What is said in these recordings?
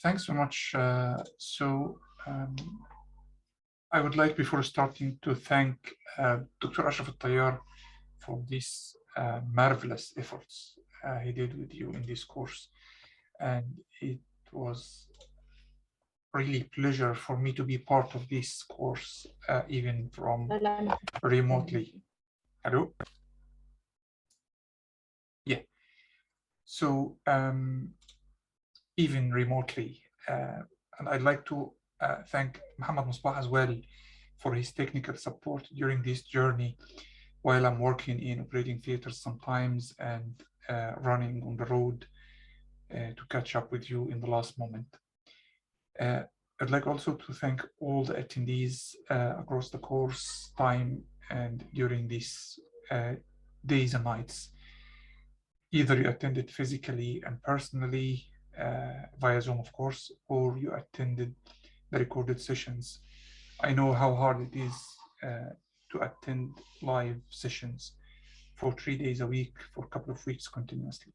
Thanks so much. I would like, before starting, to thank Dr. Ashraf Al-Tayyar for these marvelous efforts he did with you in this course. And it was really a pleasure for me to be part of this course, even from remotely. Hello? Yeah. So even remotely. And I'd like to thank Muhammad Musbah as well for his technical support during this journey while I'm working in operating theaters sometimes and running on the road to catch up with you in the last moment. I'd like also to thank all the attendees across the course time and during these days and nights. Either you attended physically and personally via Zoom, of course, or you attended the recorded sessions. I know how hard it is to attend live sessions for 3 days a week for a couple of weeks continuously.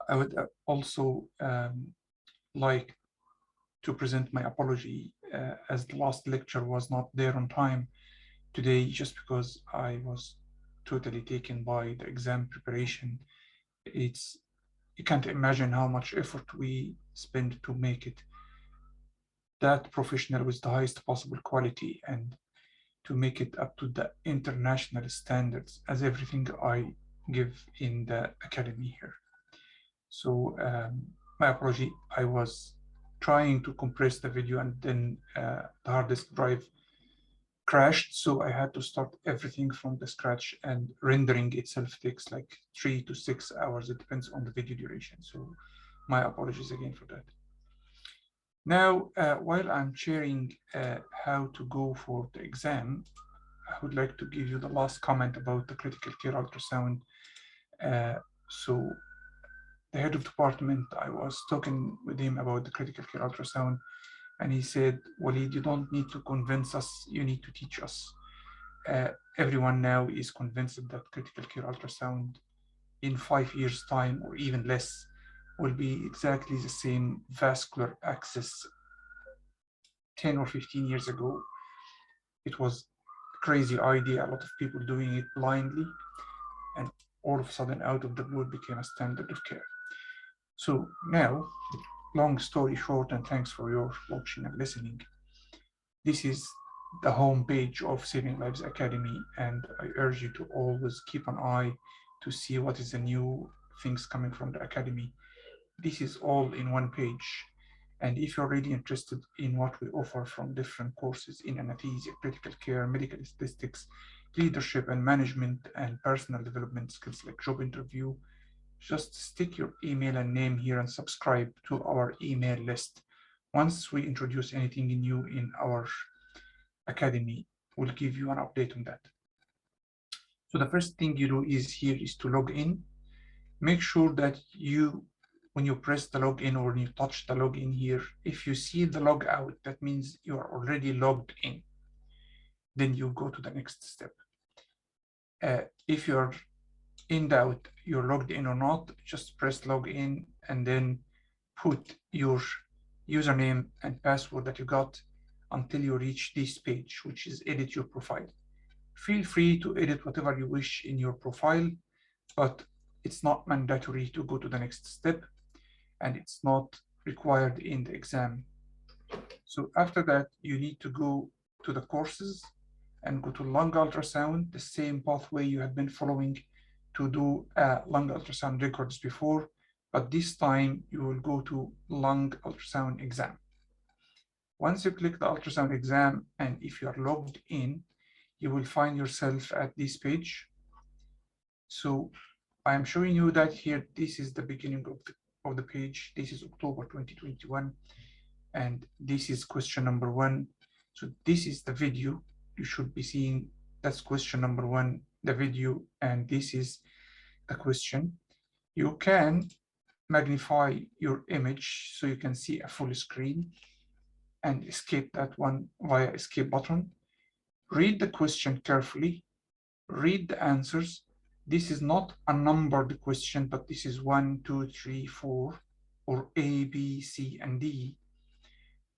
I would also like to present my apology as the last lecture was not there on time today, just because I was totally taken by the exam preparation. You can't imagine how much effort we spend to make it that professional with the highest possible quality and to make it up to the international standards as everything I give in the academy here. So my apology, I was trying to compress the video and then the hard disk drive crashed, so I had to start everything from the scratch, and rendering itself takes like 3 to 6 hours. It depends on the video duration. So my apologies again for that. Now, while I'm sharing how to go for the exam, I would like to give you the last comment about the critical care ultrasound. So the head of department, I was talking with him about the critical care ultrasound, and he said, Walid, you don't need to convince us, you need to teach us. Everyone now is convinced that critical care ultrasound in 5 years' time or even less will be exactly the same vascular access. 10 or 15 years ago, it was a crazy idea, a lot of people doing it blindly, and all of a sudden, out of the blue, it became a standard of care. So now, long story short, and thanks for your watching and listening, this is the home page of Saving Lives Academy, and I urge you to always keep an eye to see what is the new things coming from the Academy. This is all in one page. And if you're really interested in what we offer from different courses in anesthesia, critical care, medical statistics, leadership and management, and personal development skills like job interview, just stick your email and name here and subscribe to our email list. Once we introduce anything new in our academy, we'll give you an update on that. So the first thing you do is here is to log in. Make sure that when you press the login or when you touch the login here, if you see the log out, that means you are already logged in. Then you go to the next step. If you're in doubt, you're logged in or not, just press login and then put your username and password that you got until you reach this page, which is edit your profile. Feel free to edit whatever you wish in your profile, but it's not mandatory to go to the next step, and it's not required in the exam. So after that, you need to go to the courses and go to lung ultrasound, the same pathway you have been following to do lung ultrasound records before, but this time you will go to lung ultrasound exam. Once you click the ultrasound exam, and if you are logged in, you will find yourself at this page. So I am showing you that here, this is the beginning of the page. This is October 2021, and this is question number 1. So this is the video you should be seeing. That's question number 1, the video, and this is the question. You can magnify your image so you can see a full screen and escape that one via escape button. Read the question carefully, read the answers. This is not a numbered question, but this is 1, 2, 3, 4. or A, B, C, and D.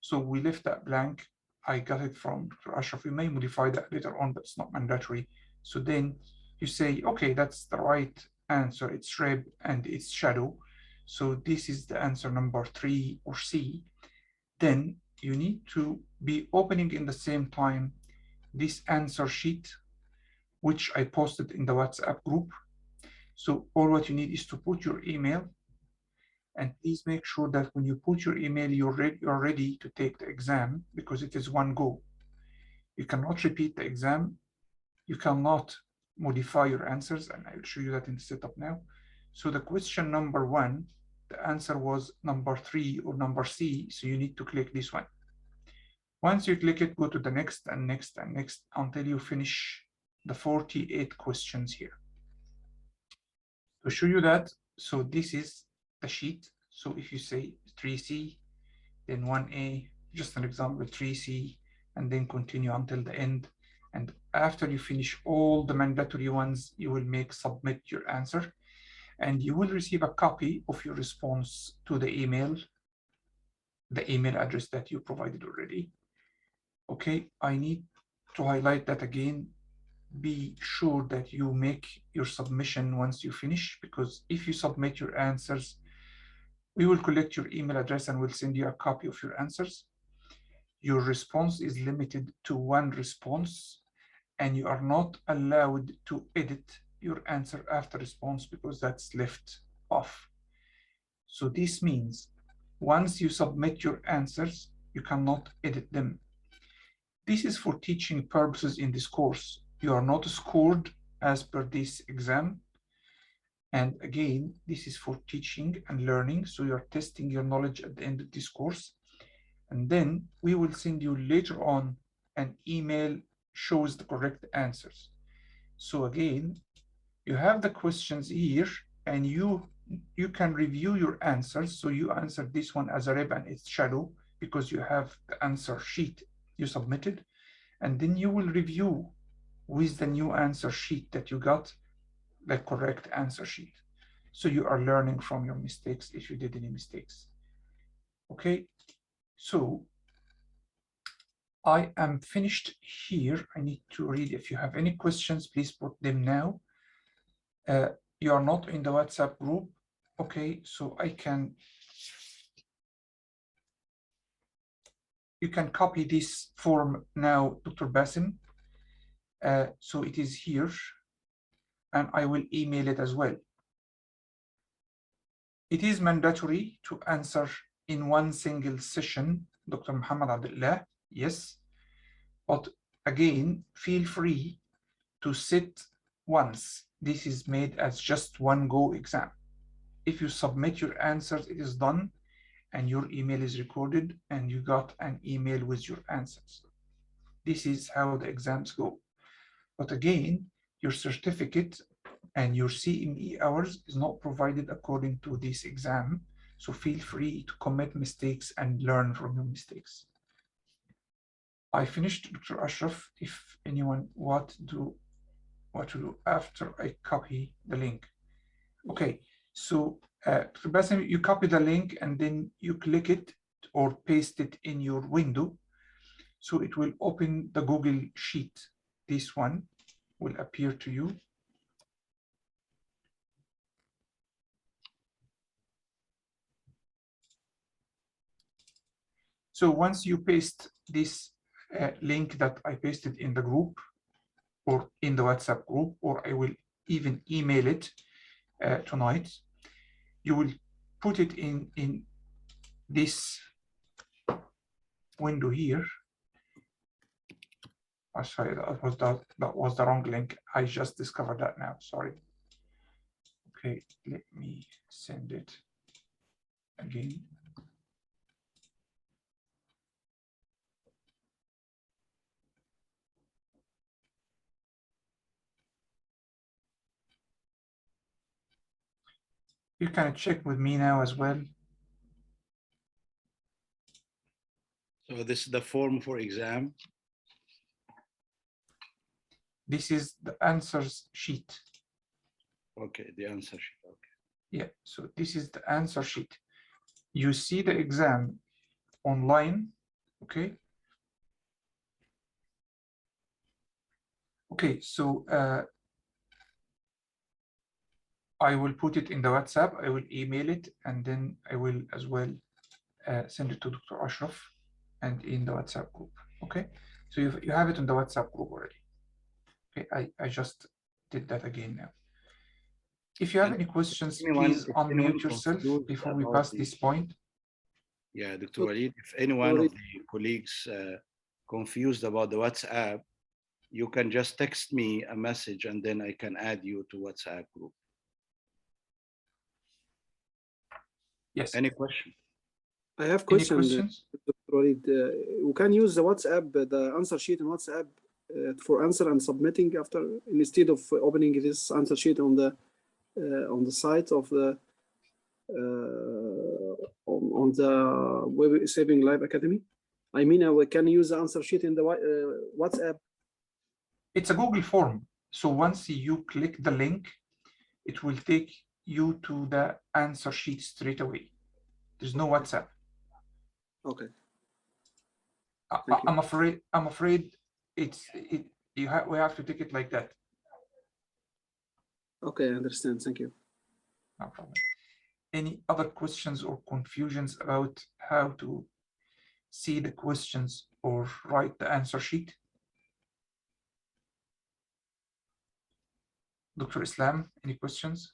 So we left that blank. I got it from Dr. Ashraf. We may modify that later on, but it's not mandatory. So then you say, okay, that's the right answer. It's Reb and it's shadow. So this is the answer number 3 or C. Then you need to be opening in the same time this answer sheet, which I posted in the WhatsApp group. So all what you need is to put your email, and please make sure that when you put your email, you're ready to take the exam, because it is one go. You cannot repeat the exam. You cannot modify your answers, and I'll show you that in the setup now. So the question number 1, the answer was number 3 or number C, so you need to click this one. Once you click it, go to the next and next and next until you finish the 48 questions here. To show you that, so this is the sheet. So if you say 3C, then 1A, just an example, 3C, and then continue until the end. And after you finish all the mandatory ones, you will submit your answer, and you will receive a copy of your response to the email address that you provided already. Okay, I need to highlight that again. Be sure that you make your submission once you finish, because if you submit your answers, we will collect your email address and we'll send you a copy of your answers. Your response is limited to 1 response, and you are not allowed to edit your answer after response, because that's left off. So this means once you submit your answers, you cannot edit them. This is for teaching purposes in this course. You are not scored as per this exam. And again, this is for teaching and learning. So you're testing your knowledge at the end of this course. And then we will send you later on an email shows the correct answers. So again, you have the questions here, and you can review your answers. So you answered this one as a Reb and it's shadow, because you have the answer sheet you submitted. And then you will review with the new answer sheet that you got, the correct answer sheet. So you are learning from your mistakes if you did any mistakes. Okay, so I am finished here. I need to read. If you have any questions, please put them now. You are not in the WhatsApp group. Okay, so you can copy this form now, Dr. Basim. So it is here, and I will email it as well. It is mandatory to answer in one single session, Dr. Muhammad Abdullah, yes. But again, feel free to sit once. This is made as just one go exam. If you submit your answers, it is done, and your email is recorded, and you got an email with your answers. This is how the exams go. But again, your certificate and your CME hours is not provided according to this exam. So feel free to commit mistakes and learn from your mistakes. I finished, Dr. Ashraf. If anyone what to do after I copy the link. Okay, so Dr. Basim, you copy the link and then you click it or paste it in your window. So it will open the Google Sheet. This one will appear to you. So once you paste this link that I pasted in the group or in the WhatsApp group, or I will even email it tonight, you will put it in this window here. Oh, sorry, that was the wrong link. I just discovered that now, sorry. Okay, let me send it again. You can check with me now as well. So this is the form for exam. This is the answers sheet. Okay, the answer sheet. Okay. Yeah, so this is the answer sheet. you see the exam online, okay? Okay, so I will put it in the WhatsApp, I will email it, and then I will as well send it to Dr. Ashraf and in the WhatsApp group, okay? So you have it in the WhatsApp group already. Okay, I just did that again now. If you have any questions, please if anyone unmute yourself confused before we about pass this point. Yeah, Dr. Walid, if any one of the colleagues confused about the WhatsApp, you can just text me a message and then I can add you to WhatsApp group. Yes. Any question? I have Any question, questions? Dr. Walid. We can use the WhatsApp, the answer sheet in WhatsApp for answer and submitting after, instead of opening this answer sheet on the site of the on the Web Saving Life Academy. I mean, we can use the answer sheet in the WhatsApp. It's a Google form. So once you click the link, it will take you to the answer sheet straight away. There's no WhatsApp. Okay. I'm afraid we have to take it like that. Okay, I understand. Thank you. No problem. Any other questions or confusions about how to see the questions or write the answer sheet? Dr. Islam, any questions?